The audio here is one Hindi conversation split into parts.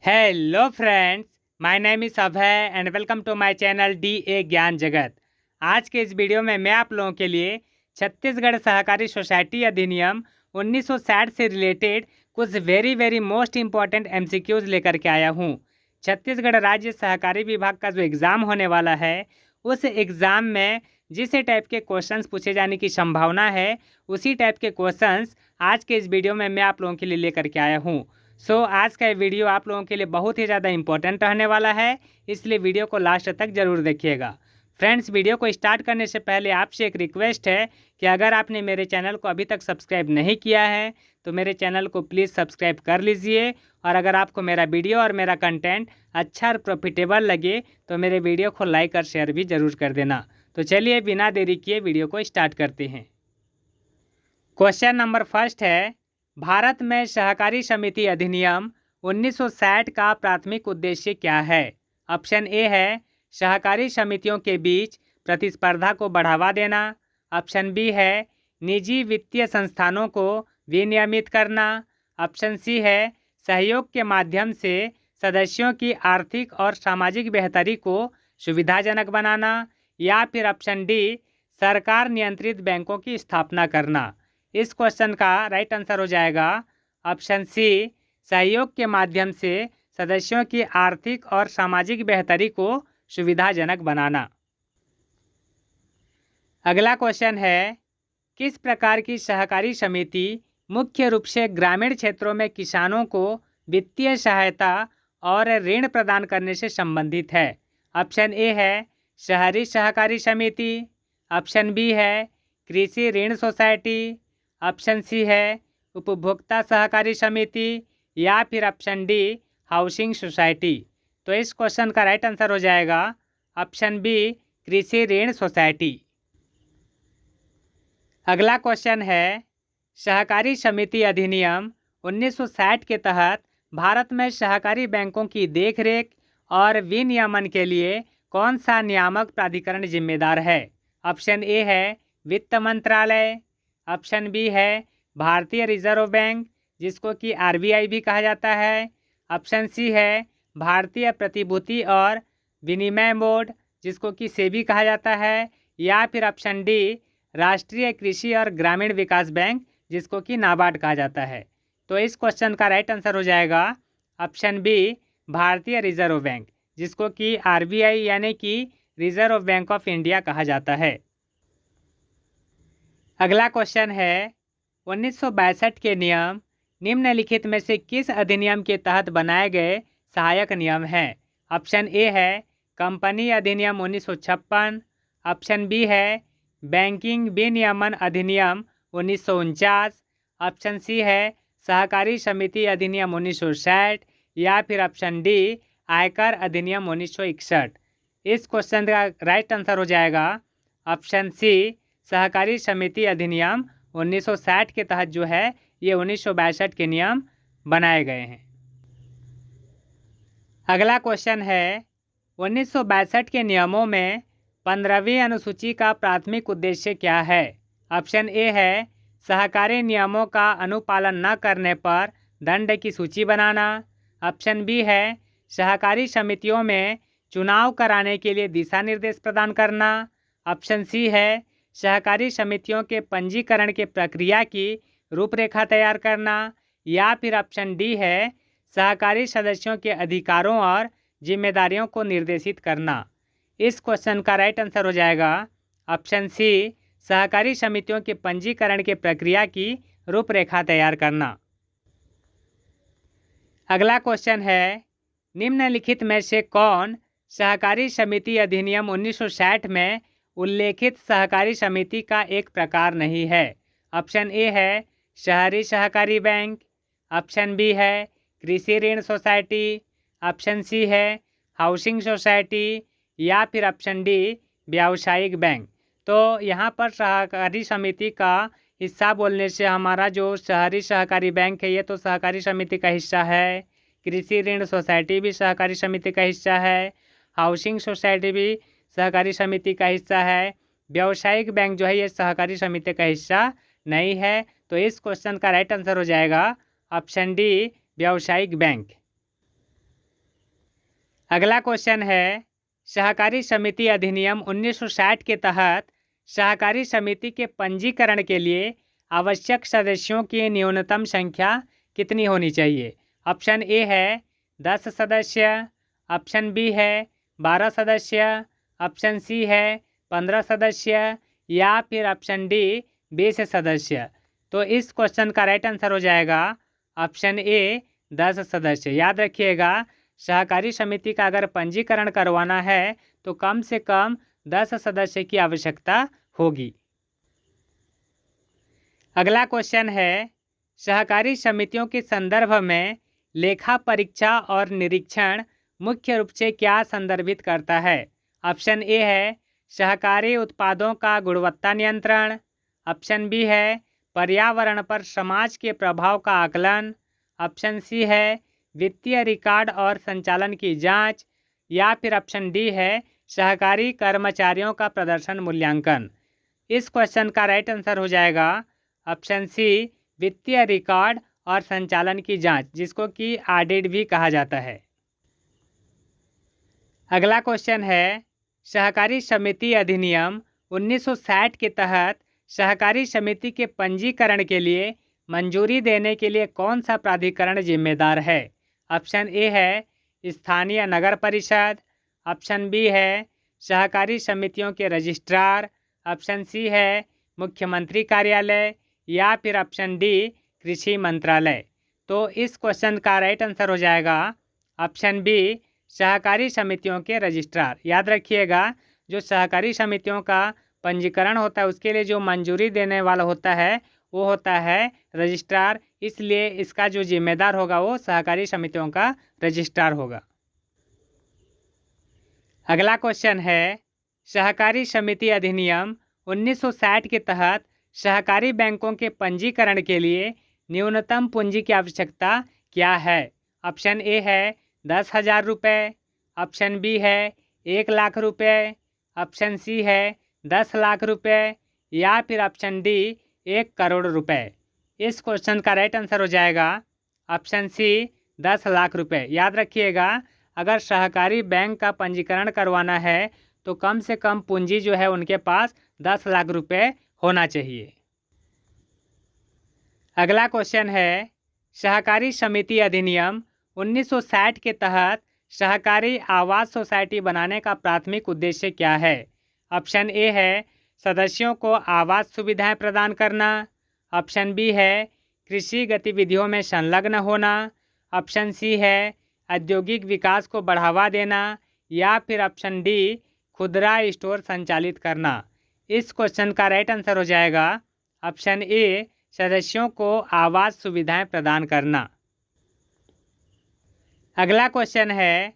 Hello friends, my name is Abhay and welcome to my channel DA Gyan जगत। आज के इस वीडियो में मैं आप लोगों के लिए छत्तीसगढ़ सहकारी सोसाइटी अधिनियम 1960 से रिलेटेड कुछ वेरी मोस्ट इम्पॉर्टेंट MCQs लेकर के आया हूँ। छत्तीसगढ़ राज्य सहकारी विभाग का जो एग्ज़ाम होने वाला है, उस एग्ज़ाम में जिस टाइप के क्वेश्चंस पूछे जाने की संभावना है, उसी टाइप के क्वेश्चंस आज के इस वीडियो में मैं आप लोगों के लिए लेकर के आया हूँ। आज का ये वीडियो आप लोगों के लिए बहुत ही ज़्यादा इंपॉर्टेंट रहने वाला है, इसलिए वीडियो को लास्ट तक ज़रूर देखिएगा। फ्रेंड्स, वीडियो को स्टार्ट करने से पहले आपसे एक रिक्वेस्ट है कि अगर आपने मेरे चैनल को अभी तक सब्सक्राइब नहीं किया है तो मेरे चैनल को प्लीज़ सब्सक्राइब कर लीजिए, और अगर आपको मेरा वीडियो और मेरा कंटेंट अच्छा और प्रॉफिटेबल लगे तो मेरे वीडियो को लाइक और शेयर भी ज़रूर कर देना। तो चलिए बिना देरी किए वीडियो को स्टार्ट करते हैं। क्वेश्चन नंबर फर्स्ट है, भारत में सहकारी समिति अधिनियम 1960 का प्राथमिक उद्देश्य क्या है? ऑप्शन ए है सहकारी समितियों के बीच प्रतिस्पर्धा को बढ़ावा देना। ऑप्शन बी है निजी वित्तीय संस्थानों को विनियमित करना। ऑप्शन सी है सहयोग के माध्यम से सदस्यों की आर्थिक और सामाजिक बेहतरी को सुविधाजनक बनाना। या फिर ऑप्शन डी सरकार नियंत्रित बैंकों की स्थापना करना। इस क्वेश्चन का राइट आंसर हो जाएगा ऑप्शन सी, सहयोग के माध्यम से सदस्यों की आर्थिक और सामाजिक बेहतरी को सुविधाजनक बनाना। अगला क्वेश्चन है, किस प्रकार की सहकारी समिति मुख्य रूप से ग्रामीण क्षेत्रों में किसानों को वित्तीय सहायता और ऋण प्रदान करने से संबंधित है? ऑप्शन ए है शहरी सहकारी समिति। ऑप्शन बी है कृषि ऋण सोसाइटी। ऑप्शन सी है उपभोक्ता सहकारी समिति। या फिर ऑप्शन डी हाउसिंग सोसाइटी। तो इस क्वेश्चन का राइट आंसर हो जाएगा ऑप्शन बी कृषि ऋण सोसाइटी। अगला क्वेश्चन है, सहकारी समिति अधिनियम 1960 के तहत भारत में सहकारी बैंकों की देखरेख और विनियमन के लिए कौन सा नियामक प्राधिकरण जिम्मेदार है? ऑप्शन ए है वित्त मंत्रालय। ऑप्शन बी है भारतीय रिजर्व बैंक, जिसको कि RBI भी कहा जाता है। ऑप्शन सी है भारतीय प्रतिभूति और विनिमय बोर्ड, जिसको कि सेबी कहा जाता है। या फिर ऑप्शन डी राष्ट्रीय कृषि और ग्रामीण विकास बैंक, जिसको कि नाबार्ड कहा जाता है। तो इस क्वेश्चन का राइट आंसर हो जाएगा ऑप्शन बी भारतीय रिजर्व बैंक, जिसको कि RBI यानी कि रिजर्व बैंक ऑफ इंडिया कहा जाता है। अगला क्वेश्चन है, 1962 के नियम निम्नलिखित में से किस अधिनियम के तहत बनाए गए सहायक नियम हैं? ऑप्शन ए है कंपनी अधिनियम 1956। ऑप्शन बी है बैंकिंग विनियमन अधिनियम 1949। ऑप्शन सी है सहकारी समिति अधिनियम 1960। या फिर ऑप्शन डी आयकर अधिनियम 1961। इस क्वेश्चन का राइट आंसर हो जाएगा ऑप्शन सी सहकारी समिति अधिनियम 1960 के तहत जो है ये 1962 के नियम बनाए गए हैं। अगला क्वेश्चन है, 1962 के नियमों में 15वीं अनुसूची का प्राथमिक उद्देश्य क्या है? ऑप्शन ए है सहकारी नियमों का अनुपालन न करने पर दंड की सूची बनाना। ऑप्शन बी है सहकारी समितियों में चुनाव कराने के लिए दिशा निर्देश प्रदान करना। ऑप्शन सी है सहकारी समितियों के पंजीकरण के प्रक्रिया की रूपरेखा तैयार करना। या फिर ऑप्शन डी है सहकारी सदस्यों के अधिकारों और जिम्मेदारियों को निर्देशित करना। इस क्वेश्चन का राइट आंसर हो जाएगा ऑप्शन सी सहकारी समितियों के पंजीकरण के प्रक्रिया की रूपरेखा तैयार करना। अगला क्वेश्चन है, निम्नलिखित में से कौन सहकारी समिति अधिनियम 1960 में उल्लेखित सहकारी समिति का एक प्रकार नहीं है? ऑप्शन ए है शहरी सहकारी बैंक। ऑप्शन बी है कृषि ऋण सोसाइटी। ऑप्शन सी है हाउसिंग सोसाइटी। या फिर ऑप्शन डी व्यावसायिक बैंक। तो यहाँ पर सहकारी समिति का हिस्सा बोलने से हमारा जो शहरी सहकारी बैंक है ये तो सहकारी समिति का हिस्सा है। कृषि ऋण सोसाइटी भी सहकारी समिति का हिस्सा है। हाउसिंग सोसाइटी भी सहकारी समिति का हिस्सा है। व्यावसायिक बैंक जो है ये सहकारी समिति का हिस्सा नहीं है। तो इस क्वेश्चन का राइट आंसर हो जाएगा ऑप्शन डी व्यावसायिक बैंक। अगला क्वेश्चन है, सहकारी समिति अधिनियम 1960 के तहत सहकारी समिति के पंजीकरण के लिए आवश्यक सदस्यों की न्यूनतम संख्या कितनी होनी चाहिए? ऑप्शन ए है 10 सदस्य, ऑप्शन बी है 12 सदस्य, ऑप्शन सी है 15 सदस्य या फिर ऑप्शन डी 20 सदस्य। तो इस क्वेश्चन का राइट आंसर हो जाएगा ऑप्शन ए 10 सदस्य। याद रखिएगा, सहकारी समिति का अगर पंजीकरण करवाना है तो कम से कम 10 सदस्य की आवश्यकता होगी। अगला क्वेश्चन है, सहकारी समितियों के संदर्भ में लेखा परीक्षा और निरीक्षण मुख्य रूप से क्या संदर्भित करता है? ऑप्शन ए है सहकारी उत्पादों का गुणवत्ता नियंत्रण, ऑप्शन बी है पर्यावरण पर समाज के प्रभाव का आकलन, ऑप्शन सी है वित्तीय रिकॉर्ड और संचालन की जांच, या फिर ऑप्शन डी है सहकारी कर्मचारियों का प्रदर्शन मूल्यांकन। इस क्वेश्चन का राइट आंसर हो जाएगा ऑप्शन सी वित्तीय रिकॉर्ड और संचालन की जांच, जिसको कि ऑडिट भी कहा जाता है। अगला क्वेश्चन है, सहकारी समिति अधिनियम 1960 के तहत सहकारी समिति के पंजीकरण के लिए मंजूरी देने के लिए कौन सा प्राधिकरण जिम्मेदार है? ऑप्शन ए है स्थानीय नगर परिषद, ऑप्शन बी है सहकारी समितियों के रजिस्ट्रार, ऑप्शन सी है मुख्यमंत्री कार्यालय, या फिर ऑप्शन डी कृषि मंत्रालय। तो इस क्वेश्चन का राइट आंसर हो जाएगा ऑप्शन बी सहकारी समितियों के रजिस्ट्रार। याद रखिएगा, जो सहकारी समितियों का पंजीकरण होता है उसके लिए जो मंजूरी देने वाला होता है वो होता है रजिस्ट्रार, इसलिए इसका जो जिम्मेदार होगा वो सहकारी समितियों का रजिस्ट्रार होगा। अगला क्वेश्चन है, सहकारी समिति अधिनियम 1960 के तहत सहकारी बैंकों के पंजीकरण के लिए न्यूनतम पूंजी की आवश्यकता क्या है? ऑप्शन ए है 10,000 रुपये, ऑप्शन बी है 1,00,000 रुपये, ऑप्शन सी है 10 लाख रुपये, या फिर ऑप्शन डी 1 करोड़ रुपए। इस क्वेश्चन का राइट आंसर हो जाएगा ऑप्शन सी 10 लाख रुपए। याद रखिएगा, अगर सहकारी बैंक का पंजीकरण करवाना है तो कम से कम पूंजी जो है उनके पास 10 लाख रुपए होना चाहिए। अगला क्वेश्चन है, सहकारी समिति अधिनियम 1960 के तहत सहकारी आवास सोसाइटी बनाने का प्राथमिक उद्देश्य क्या है? ऑप्शन ए है सदस्यों को आवास सुविधाएं प्रदान करना, ऑप्शन बी है कृषि गतिविधियों में संलग्न होना, ऑप्शन सी है औद्योगिक विकास को बढ़ावा देना, या फिर ऑप्शन डी खुदरा स्टोर संचालित करना। इस क्वेश्चन का राइट आंसर हो जाएगा ऑप्शन ए सदस्यों को आवास सुविधाएं प्रदान करना। अगला क्वेश्चन है,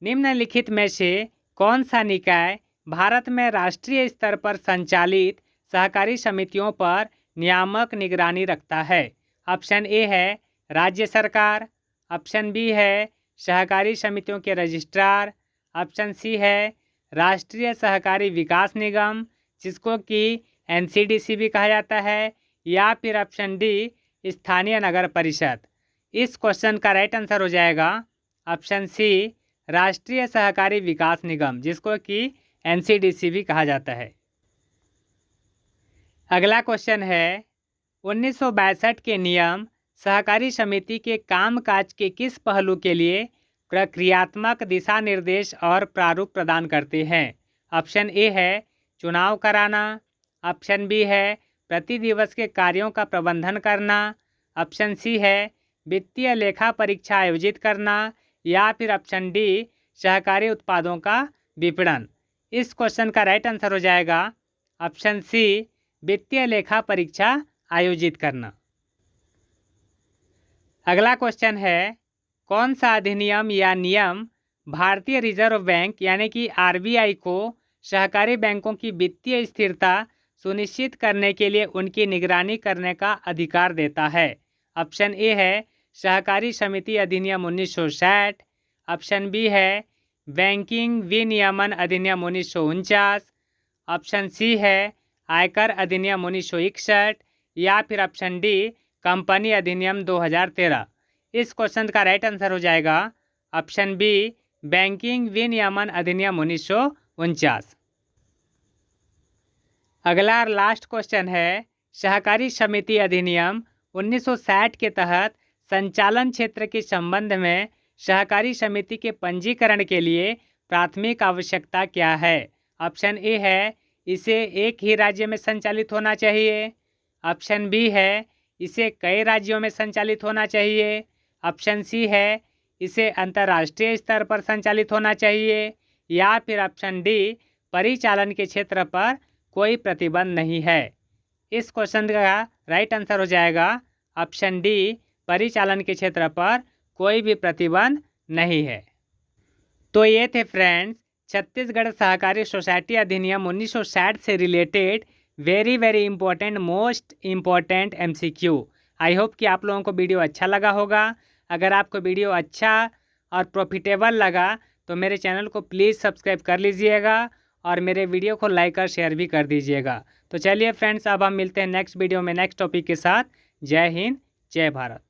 निम्नलिखित में से कौन सा निकाय भारत में राष्ट्रीय स्तर पर संचालित सहकारी समितियों पर नियामक निगरानी रखता है? ऑप्शन ए है राज्य सरकार, ऑप्शन बी है सहकारी समितियों के रजिस्ट्रार, ऑप्शन सी है राष्ट्रीय सहकारी विकास निगम जिसको कि NCDC भी कहा जाता है, या फिर ऑप्शन डी स्थानीय नगर परिषद। इस क्वेश्चन का राइट आंसर हो जाएगा ऑप्शन सी राष्ट्रीय सहकारी विकास निगम जिसको कि NCDC भी कहा जाता है। अगला क्वेश्चन है, 1962 के नियम सहकारी समिति के कामकाज के किस पहलू के लिए प्रक्रियात्मक दिशा निर्देश और प्रारूप प्रदान करते हैं? ऑप्शन ए है चुनाव कराना, ऑप्शन बी है प्रति दिवस के कार्यों का प्रबंधन करना, ऑप्शन सी है वित्तीय लेखा परीक्षा आयोजित करना, या फिर ऑप्शन डी सहकारी उत्पादों का विपणन। इस क्वेश्चन का राइट आंसर हो जाएगा ऑप्शन सी वित्तीय लेखा परीक्षा आयोजित करना। अगला क्वेश्चन है, कौन सा अधिनियम या नियम भारतीय रिजर्व बैंक यानी कि RBI को सहकारी बैंकों की वित्तीय स्थिरता सुनिश्चित करने के लिए उनकी निगरानी करने का अधिकार देता है? ऑप्शन ए है सहकारी समिति अधिनियम 1960, ऑप्शन बी है बैंकिंग विनियमन अधिनियम 1949, ऑप्शन सी है आयकर अधिनियम 1961, या फिर ऑप्शन डी कंपनी अधिनियम 2013। इस क्वेश्चन का राइट आंसर हो जाएगा ऑप्शन बी बैंकिंग विनियमन अधिनियम 1949। अगला लास्ट क्वेश्चन है, सहकारी समिति अधिनियम 1960 के तहत संचालन क्षेत्र के संबंध में सहकारी समिति के पंजीकरण के लिए प्राथमिक आवश्यकता क्या है? ऑप्शन ए है इसे एक ही राज्य में संचालित होना चाहिए। ऑप्शन बी है इसे कई राज्यों में संचालित होना चाहिए। ऑप्शन सी है इसे अंतर्राष्ट्रीय स्तर पर संचालित होना चाहिए। या फिर ऑप्शन डी, परिचालन के क्षेत्र पर कोई प्रतिबंध नहीं है। इस क्वेश्चन का राइट आंसर हो जाएगा ऑप्शन डी, परिचालन के क्षेत्र पर कोई भी प्रतिबंध नहीं है। तो ये थे फ्रेंड्स छत्तीसगढ़ सहकारी सोसाइटी अधिनियम 1960 से related very important, most important MCQ। I hope कि आप लोगों को वीडियो अच्छा लगा होगा। अगर आपको वीडियो अच्छा और प्रॉफिटेबल लगा तो मेरे चैनल को प्लीज़ सब्सक्राइब कर लीजिएगा और मेरे वीडियो को लाइक और शेयर भी कर दीजिएगा। तो चलिए फ्रेंड्स, अब हम मिलते हैं नेक्स्ट वीडियो में नेक्स्ट टॉपिक के साथ। जय हिंद, जय भारत।